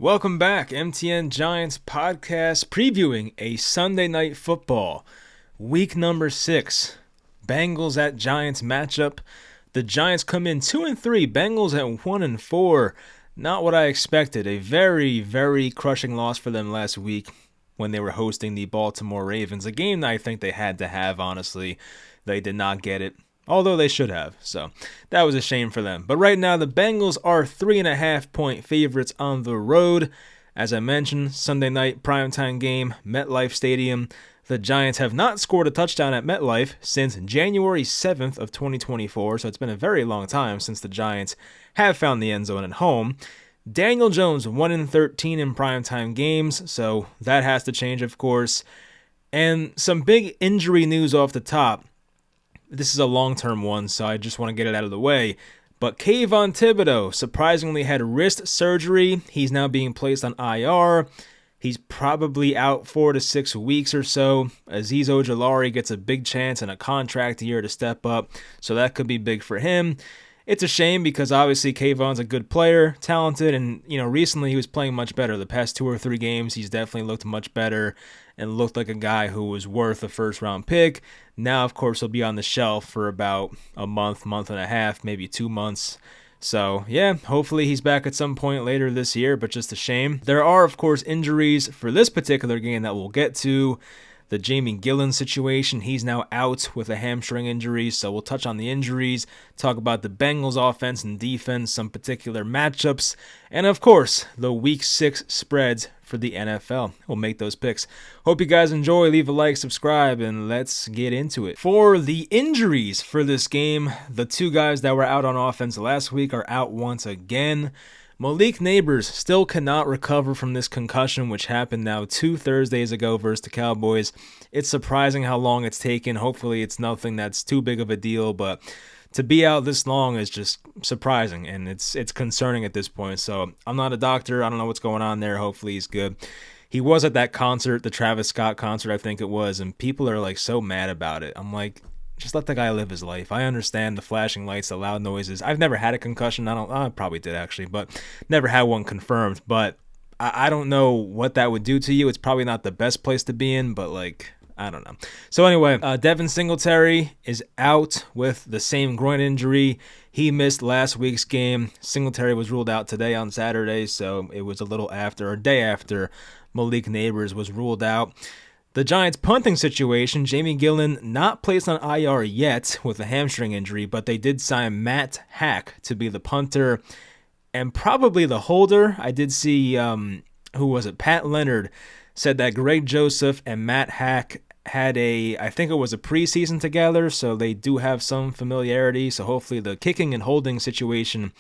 Welcome back, MTN Giants podcast previewing a Sunday Night Football, week number 6, Bengals at Giants matchup. The Giants come in 2-3, Bengals at 1-4. Not what I expected. A very, very crushing loss for them last week when they were hosting the Baltimore Ravens. A game that I think they had to have, honestly. They did not get it. Although they should have, so that was a shame for them. But right now, the Bengals are 3.5-point favorites on the road. As I mentioned, Sunday night primetime game, MetLife Stadium. The Giants have not scored a touchdown at MetLife since January 7th of 2024, so it's been a very long time since the Giants have found the end zone at home. Daniel Jones, 1-13 in primetime games, so that has to change, of course. And some big injury news off the top. This is a long-term one, so I just want to get it out of the way. But Kayvon Thibodeaux surprisingly had wrist surgery. He's now being placed on IR. He's probably out 4 to 6 weeks or so. Azeez Ojulari gets a big chance and a contract year to step up, so that could be big for him. It's a shame because obviously Kayvon's a good player, talented, and recently he was playing much better. The past 2 or 3 games, he's definitely looked much better and looked like a guy who was worth a first-round pick. Now, of course, he'll be on the shelf for about a month and a half, maybe 2 months. So, yeah, hopefully he's back at some point later this year, but just a shame. There are, of course, injuries for this particular game that we'll get to. The Jamie Gillen situation, he's now out with a hamstring injury, so we'll touch on the injuries, talk about the Bengals offense and defense, some particular matchups, and of course, the Week 6 spreads for the NFL. We'll make those picks. Hope you guys enjoy. Leave a like, subscribe, and let's get into it. For the injuries for this game, the 2 guys that were out on offense last week are out once again. Malik Neighbors still cannot recover from this concussion, which happened now 2 Thursdays ago versus the Cowboys. It's surprising how long it's taken. Hopefully it's nothing that's too big of a deal, but to be out this long is just surprising, and it's concerning at this point. So I'm not a doctor. I don't know what's going on there. Hopefully he's good. He was at that concert, the Travis Scott concert, I think it was, and people are like so mad about it. I'm like, just let the guy live his life. I understand the flashing lights, the loud noises. I've never had a concussion. I probably did actually, but never had one confirmed. But I don't know what that would do to you. It's probably not the best place to be in, but I don't know. So anyway, Devin Singletary is out with the same groin injury. He missed last week's game. Singletary was ruled out today on Saturday, so it was a day after Malik Neighbors was ruled out. The Giants' punting situation, Jamie Gillen not placed on IR yet with a hamstring injury, but they did sign Matt Hack to be the punter and probably the holder. I did see, Pat Leonard said that Greg Joseph and Matt Hack had I think it was a preseason together, so they do have some familiarity. So hopefully the kicking and holding situation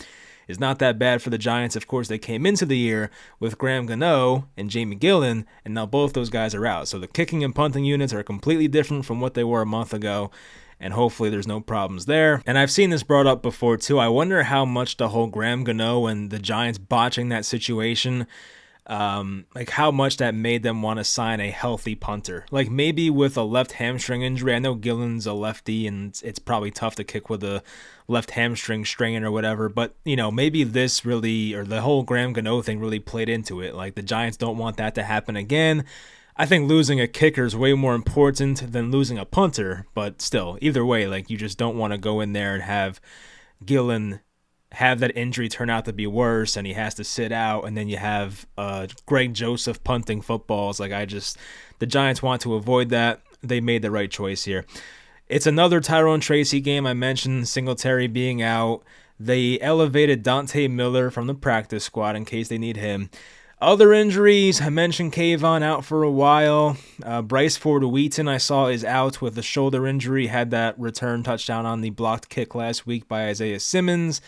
is not that bad for the Giants. Of course, they came into the year with Graham Gano and Jamie Gillen, and now both those guys are out. So the kicking and punting units are completely different from what they were a month ago, and hopefully there's no problems there. And I've seen this brought up before too. I wonder how much the whole Graham Gano and the Giants botching that situation, how much that made them want to sign a healthy punter. Like maybe with a left hamstring injury. I know Gillen's a lefty and it's probably tough to kick with a left hamstring strain or whatever, but maybe this really, or the whole Graham Gano thing really played into it. Like the Giants don't want that to happen again. I think losing a kicker is way more important than losing a punter, but still, either way, you just don't want to go in there and have Gillen have that injury turn out to be worse and he has to sit out, and then you have Greg Joseph punting footballs. The Giants want to avoid that. They made the right choice here. It's another Tyrone Tracy game. I mentioned Singletary being out. They elevated Dante Miller from the practice squad in case they need him. Other injuries, I mentioned Kayvon out for a while. Bryce Ford-Wheaton I saw is out with a shoulder injury. Had that return touchdown on the blocked kick last week by Isaiah Simmons.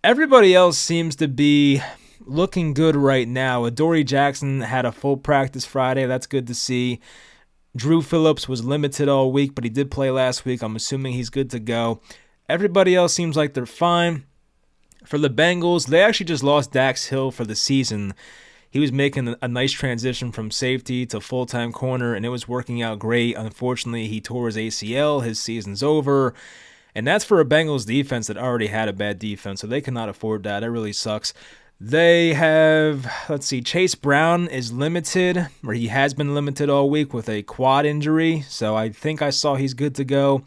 Everybody else seems to be looking good right now. Adoree Jackson had a full practice Friday. That's good to see. Drew Phillips was limited all week, but he did play last week. I'm assuming he's good to go. Everybody else seems like they're fine. For the Bengals, they actually just lost Dax Hill for the season. He was making a nice transition from safety to full-time corner, and it was working out great. Unfortunately, he tore his ACL. His season's over. And that's for a Bengals defense that already had a bad defense, so they cannot afford that. It really sucks. They have, let's see, Chase Brown is limited, or he has been limited all week with a quad injury, so I think I saw he's good to go.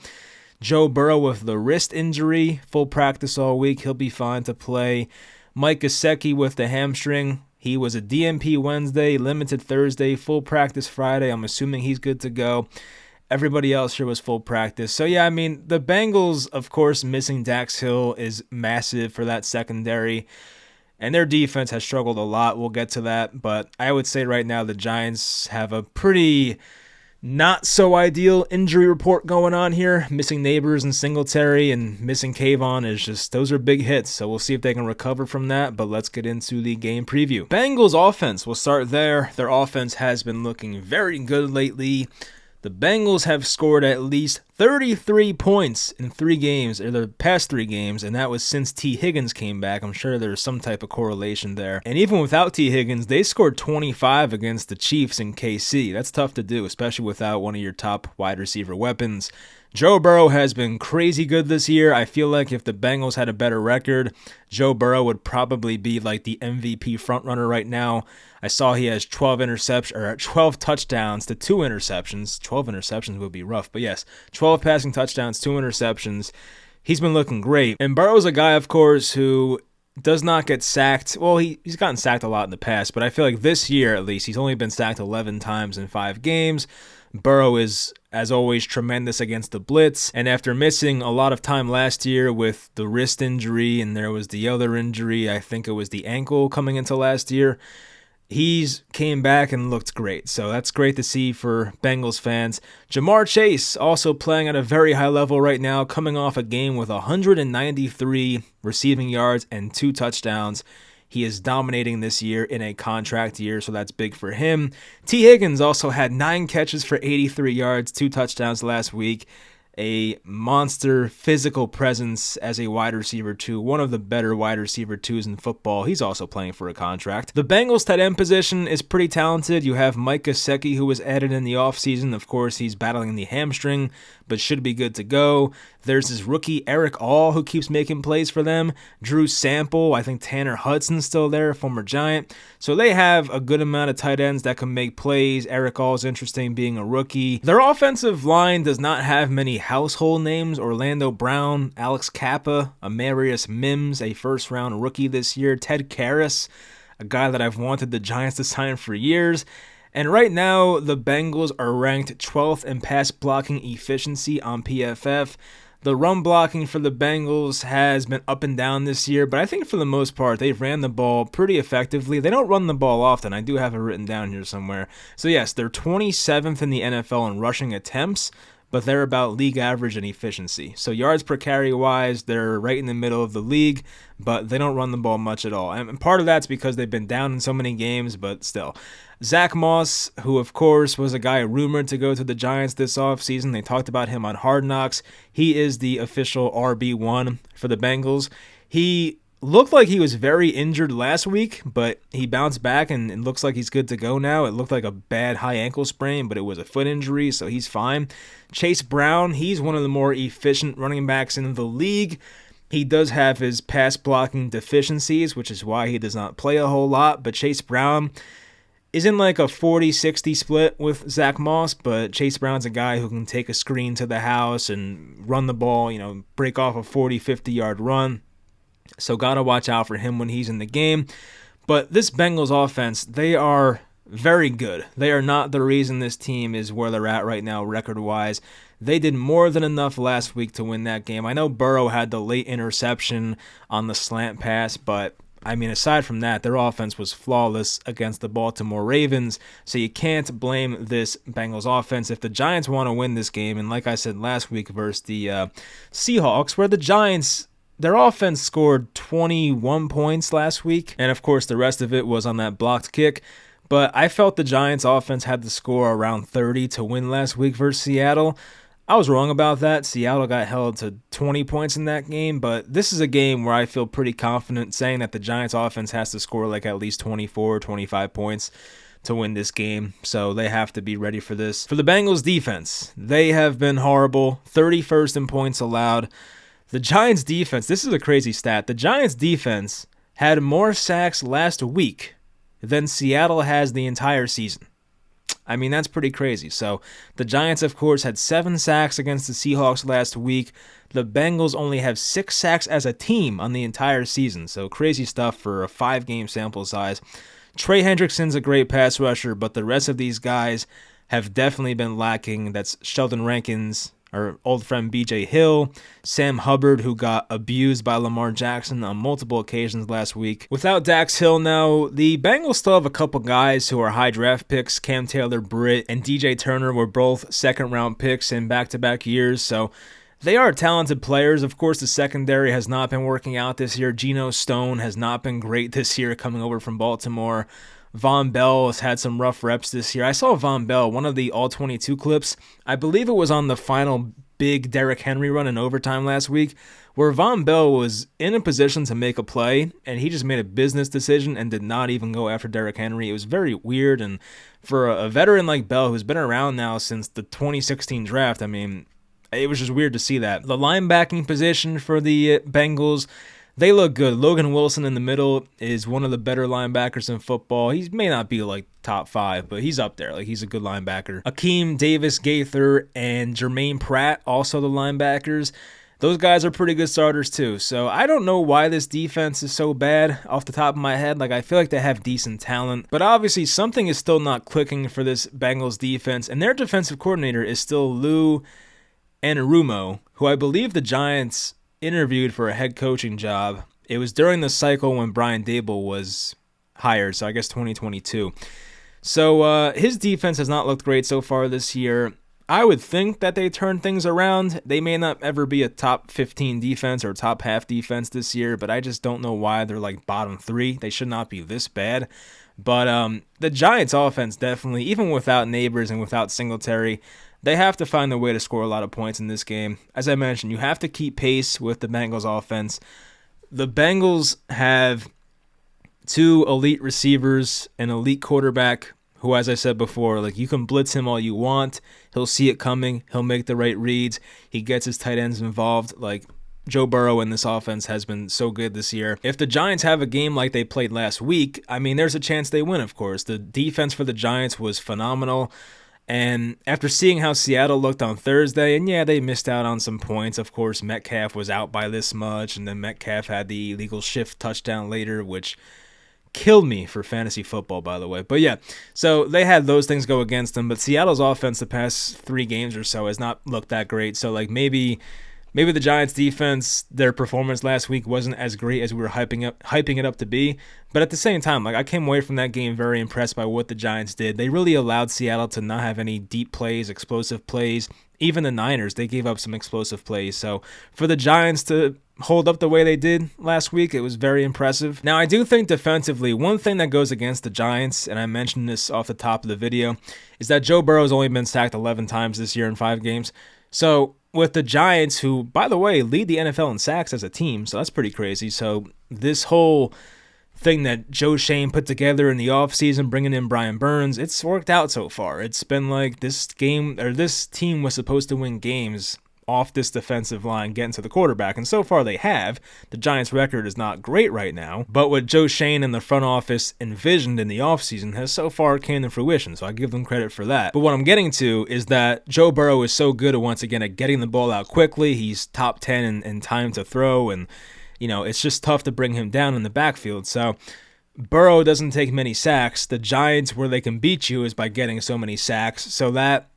Joe Burrow with the wrist injury, full practice all week, he'll be fine to play. Mike Gesicki with the hamstring, he was a DNP Wednesday, limited Thursday, full practice Friday, I'm assuming he's good to go. Everybody else here was full practice. So yeah, I mean, the Bengals, of course, missing Dax Hill is massive for that secondary. And their defense has struggled a lot. We'll get to that. But I would say right now the Giants have a pretty not so ideal injury report going on here. Missing Neighbors and Singletary and missing Kayvon is just, those are big hits. So we'll see if they can recover from that. But let's get into the game preview. Bengals offense, we'll start there. Their offense has been looking very good lately. The Bengals have scored at least 33 points in 3 games, or the past 3 games, and that was since T. Higgins came back. I'm sure there's some type of correlation there. And even without T. Higgins, they scored 25 against the Chiefs in KC. That's tough to do, especially without one of your top wide receiver weapons. Joe Burrow has been crazy good this year. I feel like if the Bengals had a better record, Joe Burrow would probably be like the MVP frontrunner right now. I saw he has 12 touchdowns to 2 interceptions. 12 interceptions would be rough, but yes, 12 passing touchdowns, 2 interceptions. He's been looking great. And Burrow's a guy, of course, who does not get sacked. Well, he's gotten sacked a lot in the past, but I feel like this year, at least, he's only been sacked 11 times in 5 games. Burrow is, as always, tremendous against the blitz. And after missing a lot of time last year with the wrist injury, and there was the other injury, I think it was the ankle coming into last year, he's came back and looked great. So that's great to see for Bengals fans. Jamar Chase also playing at a very high level right now, coming off a game with 193 receiving yards and 2 touchdowns. He is dominating this year in a contract year, so that's big for him. T. Higgins also had 9 catches for 83 yards, 2 touchdowns last week. A monster physical presence as a wide receiver 2, one of the better wide receiver 2s in football. He's also playing for a contract. The Bengals tight end position is pretty talented. You have Mike Gesicki, who was added in the offseason. Of course, he's battling the hamstring, but should be good to go. There's this rookie Eric All, who keeps making plays for them. Drew Sample, I think Tanner Hudson's still there, former Giant. So they have a good amount of tight ends that can make plays. Eric All's interesting being a rookie. Their offensive line does not have many household names. Orlando Brown, Alex Kappa, Amarius Mims, a first-round rookie this year. Ted Karras, a guy that I've wanted the Giants to sign for years. And right now, the Bengals are ranked 12th in pass blocking efficiency on PFF. The run blocking for the Bengals has been up and down this year, but I think for the most part, they've ran the ball pretty effectively. They don't run the ball often. I do have it written down here somewhere. So yes, they're 27th in the NFL in rushing attempts, but they're about league average in efficiency. So yards per carry wise, they're right in the middle of the league, but they don't run the ball much at all. And part of that's because they've been down in so many games, but still. Zach Moss, who of course was a guy rumored to go to the Giants this offseason. They talked about him on Hard Knocks. He is the official RB1 for the Bengals. He looked like he was very injured last week, but he bounced back and it looks like he's good to go now. It looked like a bad high ankle sprain, but it was a foot injury, so he's fine. Chase Brown, he's one of the more efficient running backs in the league. He does have his pass blocking deficiencies, which is why he does not play a whole lot, but Chase Brown isn't like a 40-60 split with Zach Moss, but Chase Brown's a guy who can take a screen to the house and run the ball, break off a 40-50 yard run. So gotta watch out for him when he's in the game. But this Bengals offense, they are very good. They are not the reason this team is where they're at right now record-wise. They did more than enough last week to win that game. I know Burrow had the late interception on the slant pass, but aside from that, their offense was flawless against the Baltimore Ravens, so you can't blame this Bengals offense. If the Giants want to win this game, and like I said last week versus the Seahawks, where the Giants, their offense scored 21 points last week, and of course the rest of it was on that blocked kick, but I felt the Giants offense had to score around 30 to win last week versus Seattle. I was wrong about that. Seattle got held to 20 points in that game, but this is a game where I feel pretty confident saying that the Giants offense has to score like at least 24, 25 points to win this game, so they have to be ready for this. For the Bengals defense, they have been horrible, 31st in points allowed. The Giants defense, this is a crazy stat. The Giants defense had more sacks last week than Seattle has the entire season. I mean, that's pretty crazy. So the Giants, of course, had 7 sacks against the Seahawks last week. The Bengals only have 6 sacks as a team on the entire season. So crazy stuff for a 5-game sample size. Trey Hendrickson's a great pass rusher, but the rest of these guys have definitely been lacking. That's Sheldon Rankins, our old friend B.J. Hill, Sam Hubbard, who got abused by Lamar Jackson on multiple occasions last week. Without Dax Hill now, the Bengals still have a couple guys who are high draft picks. Cam Taylor-Britt and DJ Turner were both second-round picks in back-to-back years, so they are talented players. Of course, the secondary has not been working out this year. Geno Stone has not been great this year coming over from Baltimore. Von Bell has had some rough reps this year. I saw Von Bell, one of the All-22 clips. I believe it was on the final big Derrick Henry run in overtime last week, where Von Bell was in a position to make a play, and he just made a business decision and did not even go after Derrick Henry. It was very weird, and for a veteran like Bell, who's been around now since the 2016 draft, I mean, it was just weird to see that. The linebacking position for the Bengals, they look good. Logan Wilson in the middle is one of the better linebackers in football. He may not be like top 5, but he's up there. Like, he's a good linebacker. Akeem Davis-Gaither and Jermaine Pratt, also the linebackers. Those guys are pretty good starters too. So I don't know why this defense is so bad off the top of my head. Like, I feel like they have decent talent, but obviously something is still not clicking for this Bengals defense, and their defensive coordinator is still Lou Anarumo, who I believe the Giants interviewed for a head coaching job. It was during the cycle when Brian Daboll was hired, so I guess 2022. So his defense has not looked great so far this year. I would think that they turn things around. They may not ever be a top 15 defense or top half defense this year, but I just don't know why they're like bottom 3. They should not be this bad. But the Giants offense definitely, even without Neighbors and without Singletary, they have to find a way to score a lot of points in this game. As I mentioned, you have to keep pace with the Bengals offense. The Bengals have 2 elite receivers, an elite quarterback who, as I said before, like, you can blitz him all you want. He'll see it coming. He'll make the right reads. He gets his tight ends involved. Like, Joe Burrow in this offense has been so good this year. If the Giants have a game like they played last week, I mean, there's a chance they win, of course. The defense for the Giants was phenomenal. And after seeing how Seattle looked on Thursday, and yeah, they missed out on some points. Of course, Metcalf was out by this much, and then Metcalf had the illegal shift touchdown later, which killed me for fantasy football, by the way. But yeah, so they had those things go against them. But Seattle's offense the past 3 games or so has not looked that great. So like maybe the Giants defense, their performance last week wasn't as great as we were hyping it up to be. But at the same time, like, I came away from that game very impressed by what the Giants did. They really allowed Seattle to not have any deep plays, explosive plays. Even the Niners, they gave up some explosive plays. So for the Giants to hold up the way they did last week, it was very impressive. Now, I do think defensively, one thing that goes against the Giants, and I mentioned this off the top of the video, is that Joe Burrow's only been sacked 11 times this year in 5 games. So with the Giants, who, by the way, lead the NFL in sacks as a team, so that's pretty crazy. So this whole thing that Joe Shane put together in the offseason, bringing in Brian Burns, it's worked out so far. It's been like this team was supposed to win games off this defensive line, getting to the quarterback, and so far they have. The Giants' record is not great right now, but what Joe Shane and the front office envisioned in the offseason has so far came to fruition, so I give them credit for that. But what I'm getting to is that Joe Burrow is so good once again at getting the ball out quickly. He's top 10 in time to throw, and it's just tough to bring him down in the backfield. So Burrow doesn't take many sacks. The Giants, where they can beat you is by getting so many sacks. So that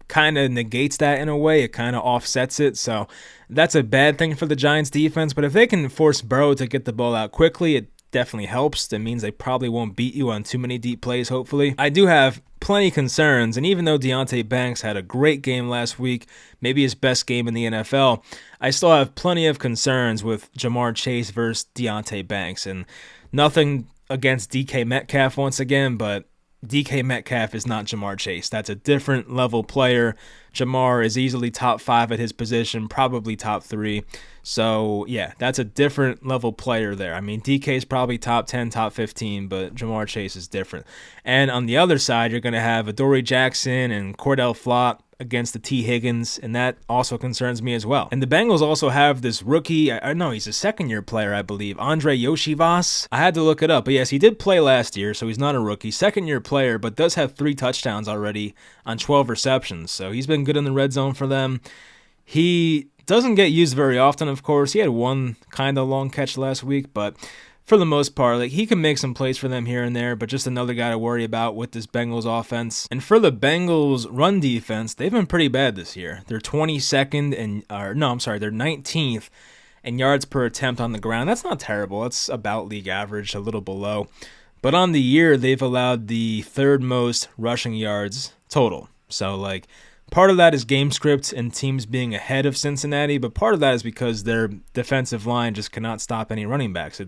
kind of negates that in a way. It kind of offsets it. So that's a bad thing for the Giants defense. But if they can force Burrow to get the ball out quickly, it definitely helps. That means they probably won't beat you on too many deep plays, hopefully. I do have plenty concerns, and even though Deonte Banks had a great game last week, maybe his best game in the NFL, I still have plenty of concerns with Jamar Chase versus Deonte Banks. And nothing against DK Metcalf once again, but DK Metcalf is not Jamar Chase. That's a different level player. Jamar is easily top 5 at his position, probably top 3. So, yeah, that's a different level player there. I mean, DK is probably top 10, top 15, but Jamar Chase is different. And on the other side, you're going to have Adoree Jackson and Cordell Flott. against the T. Higgins, and that also concerns me as well. And the Bengals also have this rookie, I know he's a second-year player, I believe, Andre Yoshivas. I had to look it up, but yes, he did play last year, so he's not a rookie. Second-year player, but does have 3 touchdowns already on 12 receptions, so he's been good in the red zone for them. He doesn't get used very often, of course. He had one kind of long catch last week, but for the most part, like, he can make some plays for them here and there, but just another guy to worry about with this Bengals offense. And for the Bengals run defense, they've been pretty bad this year. They're 22nd they're 19th in yards per attempt on the ground. That's not terrible. That's about league average, a little below. But on the year, they've allowed the 3rd most rushing yards total. So, like, part of that is game script and teams being ahead of Cincinnati, but part of that is because their defensive line just cannot stop any running backs.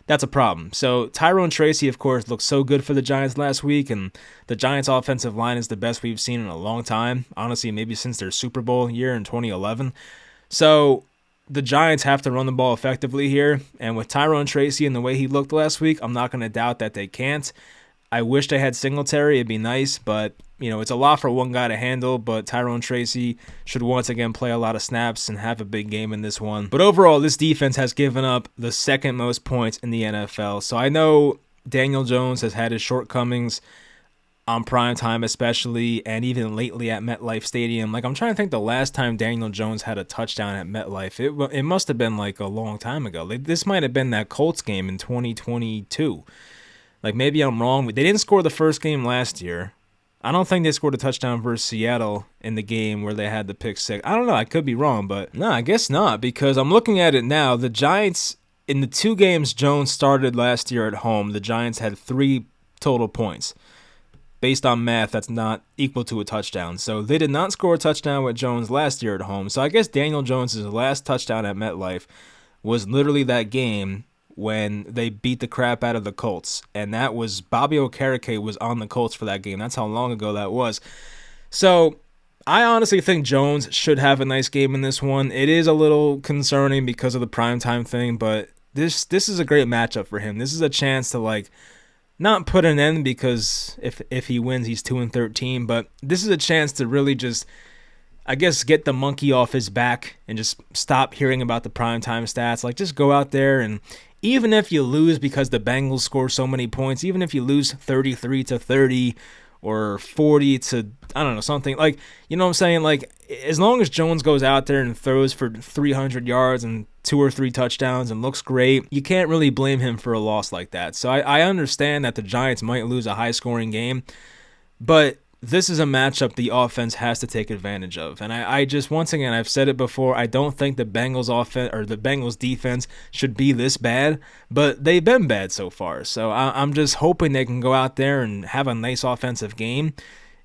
That's a problem. So Tyrone Tracy, of course, looked so good for the Giants last week, and the Giants' offensive line is the best we've seen in a long time. Honestly, maybe since their Super Bowl year in 2011. So the Giants have to run the ball effectively here, and with Tyrone Tracy and the way he looked last week, I'm not going to doubt that they can't. I wish they had Singletary. It'd be nice, but it's a lot for one guy to handle, but Tyrone Tracy should once again play a lot of snaps and have a big game in this one. But overall, this defense has given up the 2nd most points in the NFL. So I know Daniel Jones has had his shortcomings on primetime especially, and even lately at MetLife Stadium. Like, I'm trying to think the last time Daniel Jones had a touchdown at MetLife. It must have been like a long time ago. This might have been that Colts game in 2022. Like, maybe I'm wrong. They didn't score the first game last year. I don't think they scored a touchdown versus Seattle in the game where they had the pick six. I don't know. I could be wrong, but no, I guess not, because I'm looking at it now. The Giants, in the 2 games Jones started last year at home, the Giants had 3 total points. Based on math, that's not equal to a touchdown. So they did not score a touchdown with Jones last year at home. So I guess Daniel Jones' last touchdown at MetLife was literally that game when they beat the crap out of the Colts. And that was Bobby Okereke was on the Colts for that game. That's how long ago that was. So I honestly think Jones should have a nice game in this one. It is a little concerning because of the primetime thing, but this is a great matchup for him. This is a chance to, like, not put an end, because if he wins, he's 2-13, but this is a chance to really just, I guess, get the monkey off his back and just stop hearing about the primetime stats. Like, just go out there, and even if you lose because the Bengals score so many points, even if you lose 33-30 or 40 to, I don't know, something, like, you know what I'm saying? Like, as long as Jones goes out there and throws for 300 yards and 2 or 3 touchdowns and looks great, you can't really blame him for a loss like that. So I understand that the Giants might lose a high-scoring game, but this is a matchup the offense has to take advantage of. And I just, once again, I've said it before, I don't think the Bengals offense or the Bengals defense should be this bad, but they've been bad so far. So I'm just hoping they can go out there and have a nice offensive game.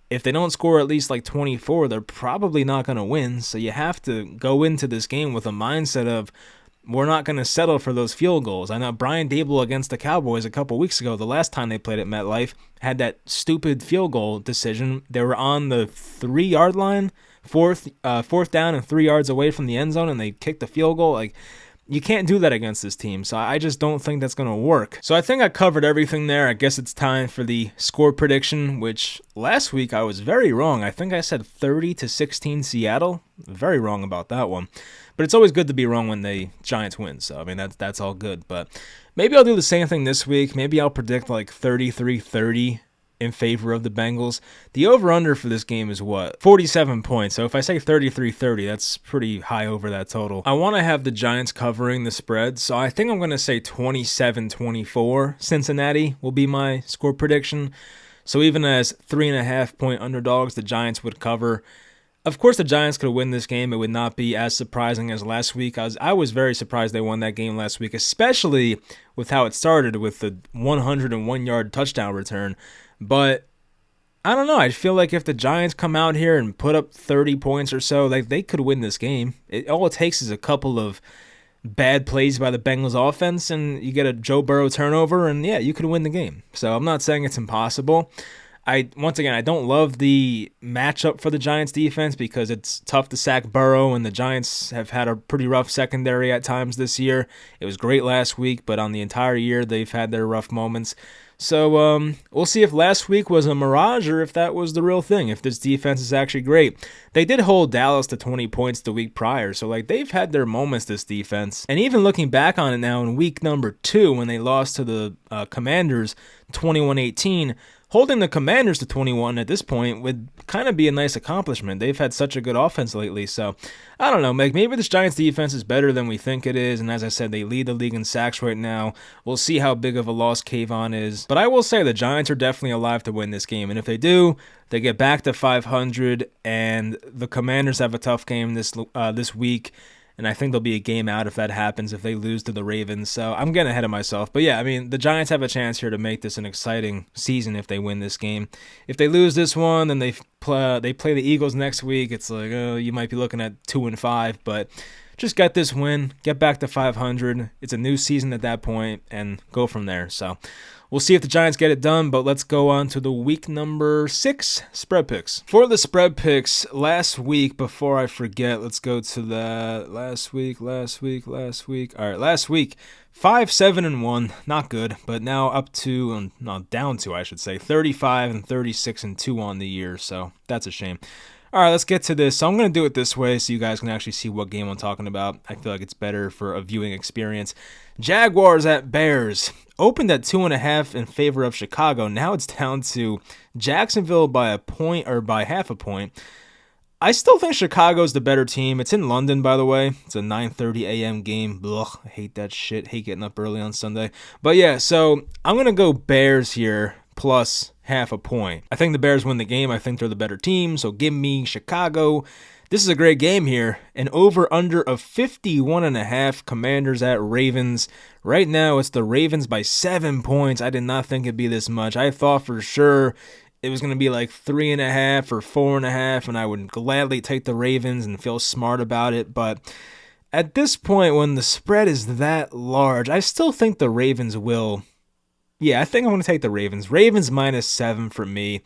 If they don't score at least like 24, they're probably not going to win. So you have to go into this game with a mindset of, we're not going to settle for those field goals. I know Brian Daboll against the Cowboys a couple weeks ago, the last time they played at MetLife, had that stupid field goal decision. They were on the 3-yard line, fourth down and 3 yards away from the end zone, and they kicked the field goal. Like, you can't do that against this team, so I just don't think that's going to work. So I think I covered everything there. I guess it's time for the score prediction, which last week I was very wrong. I think I said 30-16 Seattle. Very wrong about that one. But it's always good to be wrong when the Giants win, so, I mean, that's all good. But maybe I'll do the same thing this week. Maybe I'll predict like 33-30 in favor of the Bengals. The over-under for this game is what? 47 points. So if I say 33-30, that's pretty high over that total. I want to have the Giants covering the spread, so I think I'm going to say 27-24 Cincinnati will be my score prediction. So even as 3.5-point underdogs, the Giants would cover. Of course, the Giants could win this game. It would not be as surprising as last week. I was very surprised they won that game last week, especially with how it started with the 101-yard touchdown return. But I don't know. I feel like if the Giants come out here and put up 30 points or so, like, they could win this game. All it takes is a couple of bad plays by the Bengals offense, and you get a Joe Burrow turnover, and yeah, you could win the game. So I'm not saying it's impossible. Once again, I don't love the matchup for the Giants defense because it's tough to sack Burrow, and the Giants have had a pretty rough secondary at times this year. It was great last week, but on the entire year, they've had their rough moments. So we'll see if last week was a mirage or if that was the real thing, if this defense is actually great. They did hold Dallas to 20 points the week prior, so they've had their moments, this defense. And even looking back on it now in week number 2 when they lost to the Commanders 21-18, holding the Commanders to 21 at this point would kind of be a nice accomplishment. They've had such a good offense lately, so I don't know, maybe this Giants defense is better than we think it is, and as I said, they lead the league in sacks right now. We'll see how big of a loss Kayvon is, but I will say the Giants are definitely alive to win this game, and if they do, they get back to 500, and the Commanders have a tough game this week. And I think there'll be a game out if that happens, if they lose to the Ravens. So I'm getting ahead of myself. But yeah, I mean, the Giants have a chance here to make this an exciting season if they win this game. If they lose this one, then they play the Eagles next week. It's like, oh, you might be looking at 2-5. But just get this win, get back to 500. It's a new season at that point, and go from there. So we'll see if the Giants get it done, but let's go on to the week number 6 spread picks. For the spread picks, last week, before I forget, let's go to the last week. All right, last week, 5-7-1, not good, but now down to, I should say, 35-36-2 on the year, so that's a shame. All right, let's get to this. So I'm going to do it this way so you guys can actually see what game I'm talking about. I feel like it's better for a viewing experience. Jaguars at Bears. Opened at 2.5 in favor of Chicago. Now it's down to Jacksonville by a point or by half a point. I still think Chicago's the better team. It's in London, by the way. It's a 9:30 a.m. game. Ugh, I hate that shit. Hate getting up early on Sunday. But yeah, so I'm going to go Bears here plus half a point. I think the Bears win the game. I think they're the better team, so give me Chicago. This is a great game here. An over-under of 51.5, Commanders at Ravens. Right now, it's the Ravens by 7 points. I did not think it'd be this much. I thought for sure it was going to be like 3.5 or 4.5, and I would gladly take the Ravens and feel smart about it, but at this point, when the spread is that large, I still think the Ravens will. Yeah, I think I'm going to take the Ravens. Ravens minus 7 for me.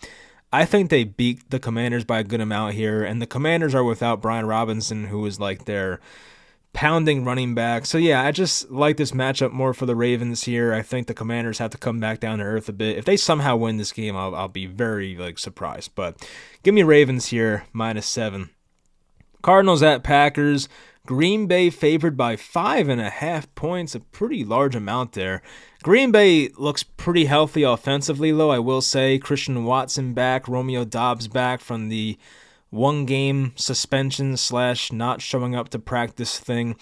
I think they beat the Commanders by a good amount here, and the Commanders are without Brian Robinson, who is like their pounding running back. So yeah, I just like this matchup more for the Ravens here. I think the Commanders have to come back down to earth a bit. If they somehow win this game, I'll be very surprised. But give me Ravens here, minus 7. Cardinals at Packers. Green Bay favored by 5.5 points, a pretty large amount there. Green Bay looks pretty healthy offensively, though, I will say. Christian Watson back, Romeo Doubs back from the one-game suspension / not showing up to practice thing.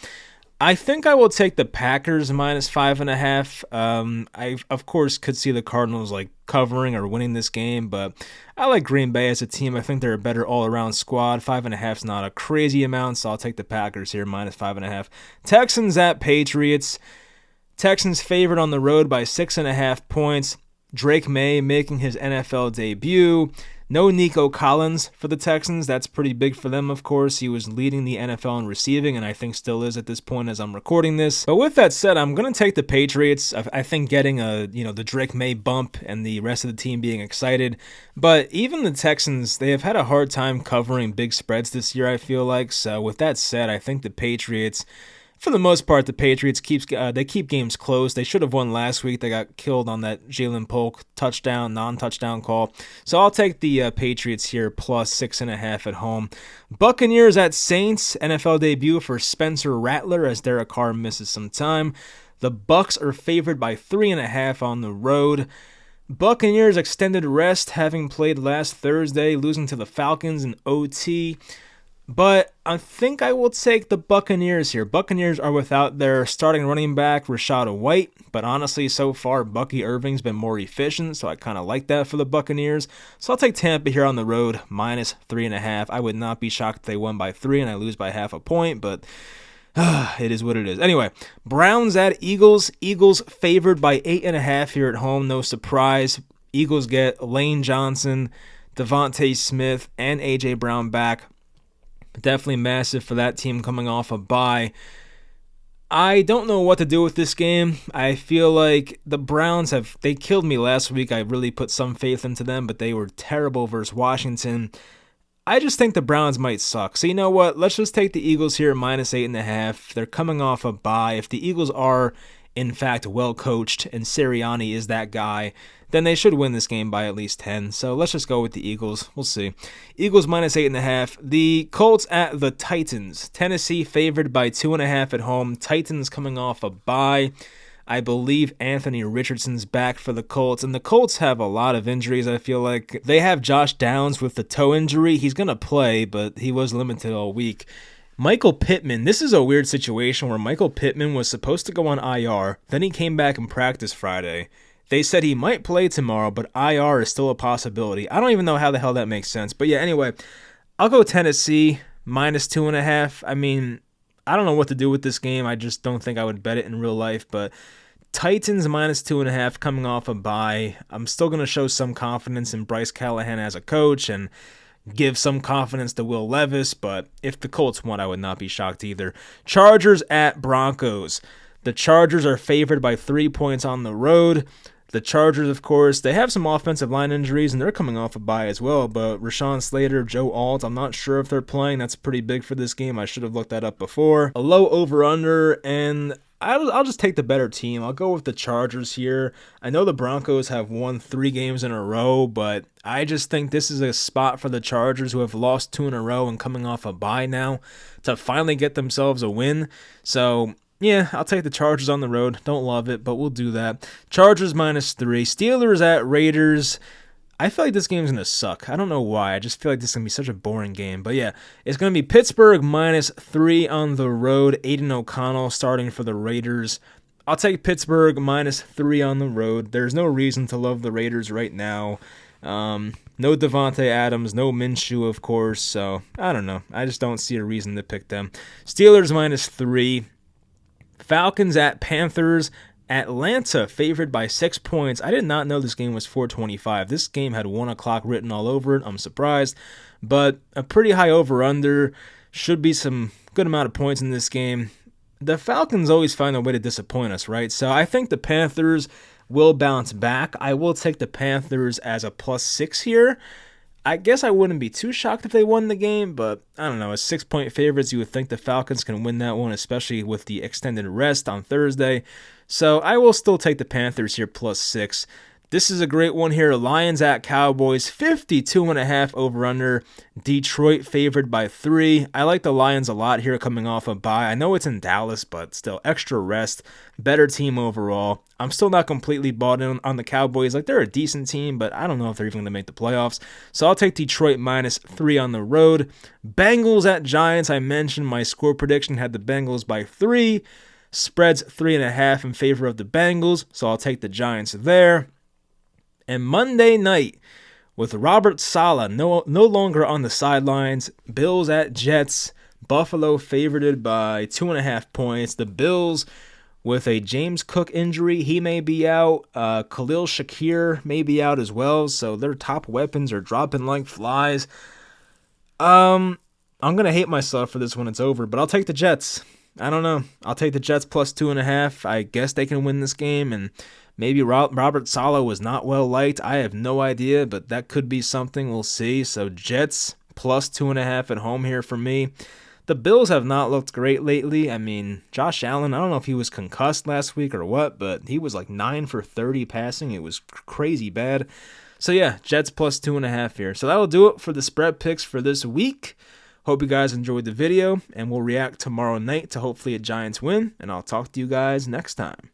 I think I will take the Packers minus 5.5. I, of course, could see the Cardinals covering or winning this game, but I like Green Bay as a team. I think they're a better all-around squad. 5.5 is not a crazy amount, so I'll take the Packers here, minus 5.5. Texans at Patriots. Texans favored on the road by 6.5 points. Drake May making his NFL debut. No Nico Collins for the Texans. That's pretty big for them, of course. He was leading the NFL in receiving, and I think still is at this point as I'm recording this. But with that said, I'm going to take the Patriots. I think getting the Drake May bump and the rest of the team being excited. But even the Texans, they have had a hard time covering big spreads this year, I feel like. So with that said, I think the Patriots, for the most part, the Patriots keep games close. They should have won last week. They got killed on that Jalen Polk non-touchdown call. So I'll take the Patriots here, plus 6.5 at home. Buccaneers at Saints. NFL debut for Spencer Rattler as Derek Carr misses some time. The Bucs are favored by 3.5 on the road. Buccaneers extended rest, having played last Thursday, losing to the Falcons in OT. But I think I will take the Buccaneers here. Buccaneers are without their starting running back, Rashad White. But honestly, so far, Bucky Irving's been more efficient, so I kind of like that for the Buccaneers. So I'll take Tampa here on the road, minus 3.5. I would not be shocked if they won by 3 and I lose by half a point, but it is what it is. Anyway, Browns at Eagles. Eagles favored by 8.5 here at home. No surprise. Eagles get Lane Johnson, Devontae Smith, and A.J. Brown back. Definitely massive for that team coming off a bye. I don't know what to do with this game. I feel like the Browns they killed me last week. I really put some faith into them, but they were terrible versus Washington. I just think the Browns might suck. So you know what? Let's just take the Eagles here, minus 8.5. They're coming off a bye. If the Eagles are, in fact, well coached and Sirianni is that guy, then they should win this game by at least 10. So let's just go with the Eagles. We'll see. Eagles minus 8.5. The Colts at the Titans. Tennessee favored by 2.5 at home. Titans coming off a bye. I believe Anthony Richardson's back for the Colts, and the Colts have a lot of injuries, I feel like. They have Josh Downs with the toe injury. He's going to play, but he was limited all week. Michael Pittman, this is a weird situation where Michael Pittman was supposed to go on IR, then he came back and practiced Friday. They said he might play tomorrow, but IR is still a possibility. I don't even know how the hell that makes sense. But yeah, anyway, I'll go Tennessee minus 2.5. I mean, I don't know what to do with this game. I just don't think I would bet it in real life, but Titans minus 2.5 coming off a bye. I'm still going to show some confidence in Bryce Callahan as a coach and give some confidence to Will Levis, but if the Colts won, I would not be shocked either. Chargers at Broncos. The Chargers are favored by 3 points on the road. The Chargers, of course, they have some offensive line injuries, and they're coming off a bye as well, but Rashawn Slater, Joe Alt, I'm not sure if they're playing. That's pretty big for this game. I should have looked that up before. A low over-under, and I'll just take the better team. I'll go with the Chargers here. I know the Broncos have won 3 games in a row, but I just think this is a spot for the Chargers, who have lost 2 in a row and coming off a bye now, to finally get themselves a win. So yeah, I'll take the Chargers on the road. Don't love it, but we'll do that. Chargers minus 3. Steelers at Raiders. I feel like this game's going to suck. I don't know why. I just feel like this is going to be such a boring game. But yeah, it's going to be Pittsburgh minus 3 on the road. Aiden O'Connell starting for the Raiders. I'll take Pittsburgh minus 3 on the road. There's no reason to love the Raiders right now. No Devontae Adams, no Minshew, of course. So I don't know. I just don't see a reason to pick them. Steelers minus 3. Falcons at Panthers. Atlanta favored by 6 points. I did not know this game was 4:25. This game had 1 o'clock written all over it. I'm surprised. But a pretty high over-under. Should be some good amount of points in this game. The Falcons always find a way to disappoint us, right? So I think the Panthers will bounce back. I will take the Panthers as a +6 here. I guess I wouldn't be too shocked if they won the game, but I don't know. As 6-point favorites, you would think the Falcons can win that one, especially with the extended rest on Thursday. So I will still take the Panthers here +6. This is a great one here. Lions at Cowboys, 52.5 over-under. Detroit favored by 3. I like the Lions a lot here coming off a bye. I know it's in Dallas, but still extra rest. Better team overall. I'm still not completely bought in on the Cowboys. Like, they're a decent team, but I don't know if they're even going to make the playoffs. So I'll take Detroit minus 3 on the road. Bengals at Giants. I mentioned my score prediction had the Bengals by 3. Spreads 3.5 in favor of the Bengals, so I'll take the Giants there. And Monday night, with Robert Saleh no longer on the sidelines, Bills at Jets. Buffalo favored by 2.5 points. The Bills, with a James Cook injury, he may be out. Khalil Shakir may be out as well, so their top weapons are dropping like flies. I'm going to hate myself for this when it's over, but I'll take the Jets. I don't know. I'll take the Jets +2.5. I guess they can win this game, and maybe Robert Saleh was not well liked. I have no idea, but that could be something. We'll see. So Jets +2.5 at home here for me. The Bills have not looked great lately. I mean, Josh Allen, I don't know if he was concussed last week or what, but he was like 9 for 30 passing. It was crazy bad. So yeah, Jets +2.5 here. So that will do it for the spread picks for this week. Hope you guys enjoyed the video, and we'll react tomorrow night to hopefully a Giants win, and I'll talk to you guys next time.